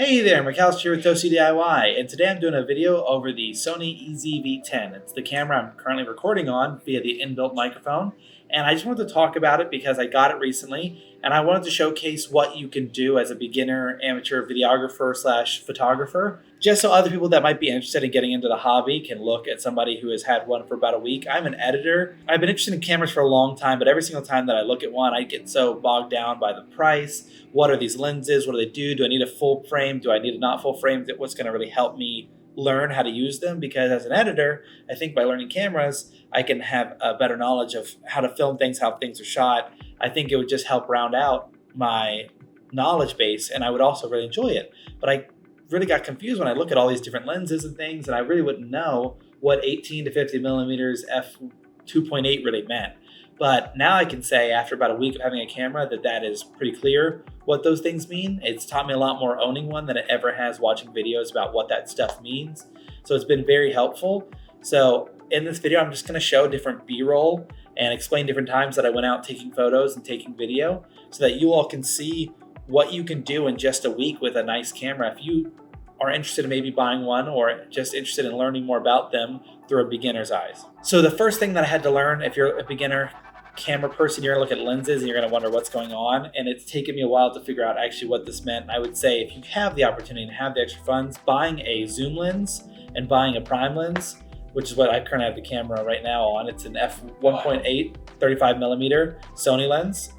Hey there, McAllister here with Toasty DIY, and today I'm doing a video over the Sony EV-10. It's the camera I'm currently recording on via the inbuilt microphone, and I just wanted to talk about it because I got it recently, and I wanted to showcase what you can do as a beginner amateur videographer / photographer, just so other people that might be interested in getting into the hobby can look at somebody who has had one for about a week. I'm an editor. I've been interested in cameras for a long time, but every single time that I look at one, I get so bogged down by the price. What are these lenses? What do they do? Do I need a full frame? Do I need a not full frame? What's going to really help me learn how to use them? Because as an editor, I think by learning cameras, I can have a better knowledge of how to film things, how things are shot. I think it would just help round out my knowledge base, and I would also really enjoy it. But I really got confused when I look at all these different lenses and things, and I really wouldn't know what 18 to 50 millimeters f2.8 really meant. But now I can say, after about a week of having a camera, that is pretty clear what those things mean. It's taught me a lot more owning one than it ever has watching videos about what that stuff means. So it's been very helpful. So in this video, I'm just going to show different B-roll and explain different times that I went out taking photos and taking video so that you all can see what you can do in just a week with a nice camera. If you are interested in maybe buying one or just interested in learning more about them through a beginner's eyes. So the first thing that I had to learn, if you're a beginner camera person, you're gonna look at lenses and you're gonna wonder what's going on, and it's taken me a while to figure out actually what this meant. I would say if you have the opportunity and have the extra funds, buying a zoom lens and buying a prime lens, which is what I currently have the camera right now on. It's an f1.8 35 millimeter Sony lens.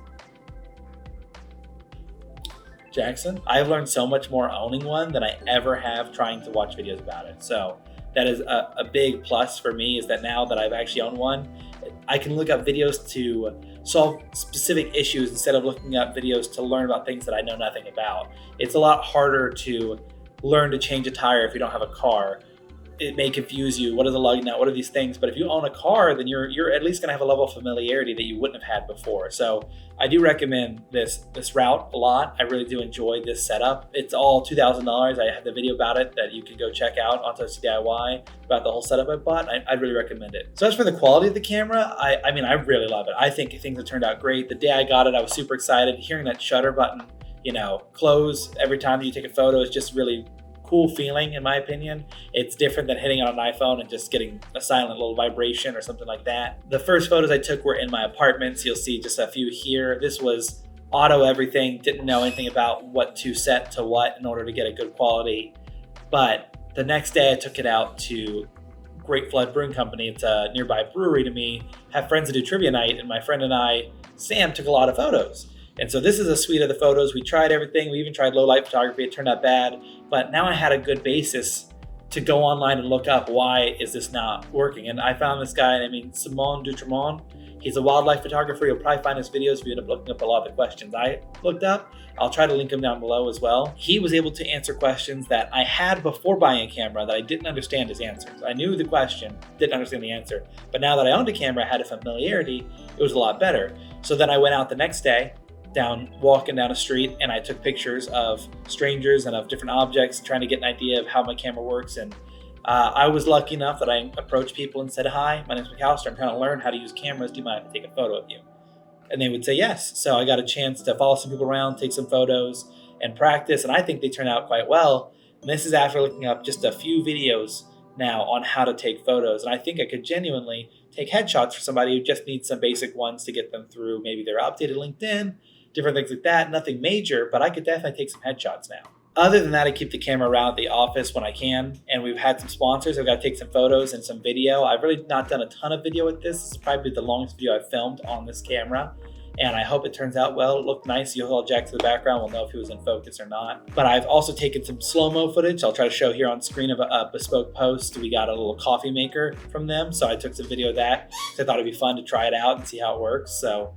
Jackson, I've learned so much more owning one than I ever have trying to watch videos about it. So that is a big plus for me, is that now that I've actually owned one, I can look up videos to solve specific issues instead of looking up videos to learn about things that I know nothing about. It's a lot harder to learn to change a tire if you don't have a car. It may confuse you. What is a lug nut? What are these things? But if you own a car, then you're at least gonna have a level of familiarity that you wouldn't have had before. So I do recommend this route a lot. I really do enjoy this setup. It's all $2,000. I have the video about it that you can go check out on Toasty DIY about the whole setup I bought. I'd really recommend it. So as for the quality of the camera, I mean, I really love it. I think things have turned out great. The day I got it, I was super excited. Hearing that shutter button, close every time that you take a photo is just really cool feeling, in my opinion. It's different than hitting on an iPhone and just getting a silent little vibration or something like that. The first photos I took were in my apartment, so you'll see just a few here. This was auto everything, didn't know anything about what to set to what in order to get a good quality. But the next day I took it out to Great Flood Brewing Company. It's a nearby brewery to me. Have friends that do trivia night, and my friend and I, Sam, took a lot of photos. And so this is a suite of the photos. We tried everything. We even tried low light photography. It turned out bad, but now I had a good basis to go online and look up why is this not working. And I found this guy, Simon Dutremont. He's a wildlife photographer. You'll probably find his videos if you end up looking up a lot of the questions I looked up. I'll try to link him down below as well. He was able to answer questions that I had before buying a camera that I didn't understand his answers. I knew the question, didn't understand the answer. But now that I owned a camera, I had a familiarity, it was a lot better. So then I went out the next day, walking down a street, and I took pictures of strangers and of different objects, trying to get an idea of how my camera works. And I was lucky enough that I approached people and said, "Hi, my name's McAllister. I'm trying to learn how to use cameras. Do you mind if I take a photo of you?" And they would say yes. So I got a chance to follow some people around, take some photos, and practice. And I think they turned out quite well. And this is after looking up just a few videos now on how to take photos. And I think I could genuinely take headshots for somebody who just needs some basic ones to get them through maybe their updated LinkedIn, different things like that. Nothing major, but I could definitely take some headshots now. Other than that, I keep the camera around the office when I can, and we've had some sponsors. I've got to take some photos and some video. I've really not done a ton of video with this. This is probably the longest video I've filmed on this camera, and I hope it turns out well. It looked nice. You'll hold Jack to the background. We'll know if he was in focus or not. But I've also taken some slow-mo footage. I'll try to show here on screen of a bespoke post. We got a little coffee maker from them, so I took some video of that because I thought it'd be fun to try it out and see how it works. So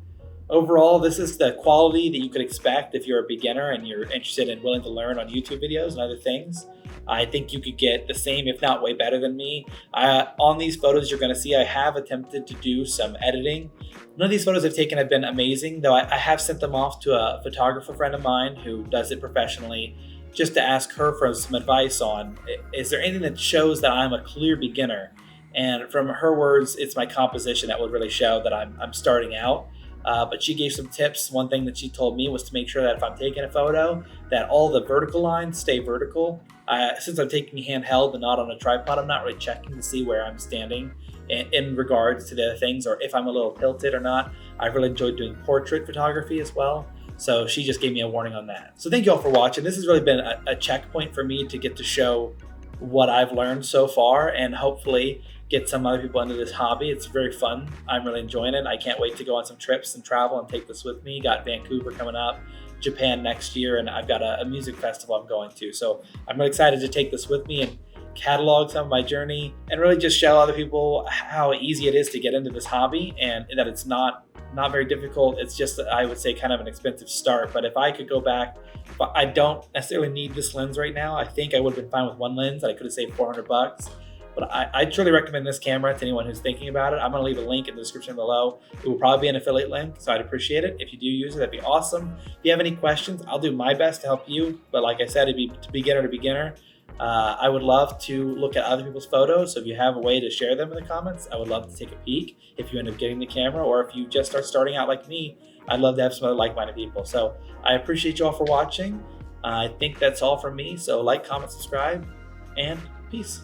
overall, this is the quality that you could expect if you're a beginner and you're interested and willing to learn on YouTube videos and other things. I think you could get the same, if not way better than me. On these photos you're going to see, I have attempted to do some editing. None of these photos I've taken have been amazing, though I have sent them off to a photographer friend of mine who does it professionally, just to ask her for some advice on, is there anything that shows that I'm a clear beginner? And from her words, it's my composition that would really show that I'm starting out. But she gave some tips. One thing that she told me was to make sure that if I'm taking a photo, that all the vertical lines stay vertical. Since I'm taking handheld and not on a tripod, I'm not really checking to see where I'm standing in regards to the other things, or if I'm a little tilted or not. I've really enjoyed doing portrait photography as well. So she just gave me a warning on that. So thank you all for watching. This has really been a checkpoint for me to get to show what I've learned so far, and hopefully get some other people into this hobby. It's very fun. I'm really enjoying it. I can't wait to go on some trips and travel and take this with me. Got Vancouver coming up, Japan next year, and I've got a music festival I'm going to. So I'm really excited to take this with me and catalog some of my journey and really just show other people how easy it is to get into this hobby, and that it's not very difficult. It's just, I would say, kind of an expensive start. But if I could go back, but I don't necessarily need this lens right now. I think I would have been fine with one lens that I could have saved $400. But I truly recommend this camera to anyone who's thinking about it. I'm going to leave a link in the description below. It will probably be an affiliate link, so I'd appreciate it. If you do use it, that'd be awesome. If you have any questions, I'll do my best to help you. But like I said, it'd be beginner to beginner. I would love to look at other people's photos. So if you have a way to share them in the comments, I would love to take a peek. If you end up getting the camera, or if you just start starting out like me, I'd love to have some other like-minded people. So I appreciate you all for watching. I think that's all from me. So like, comment, subscribe, and peace.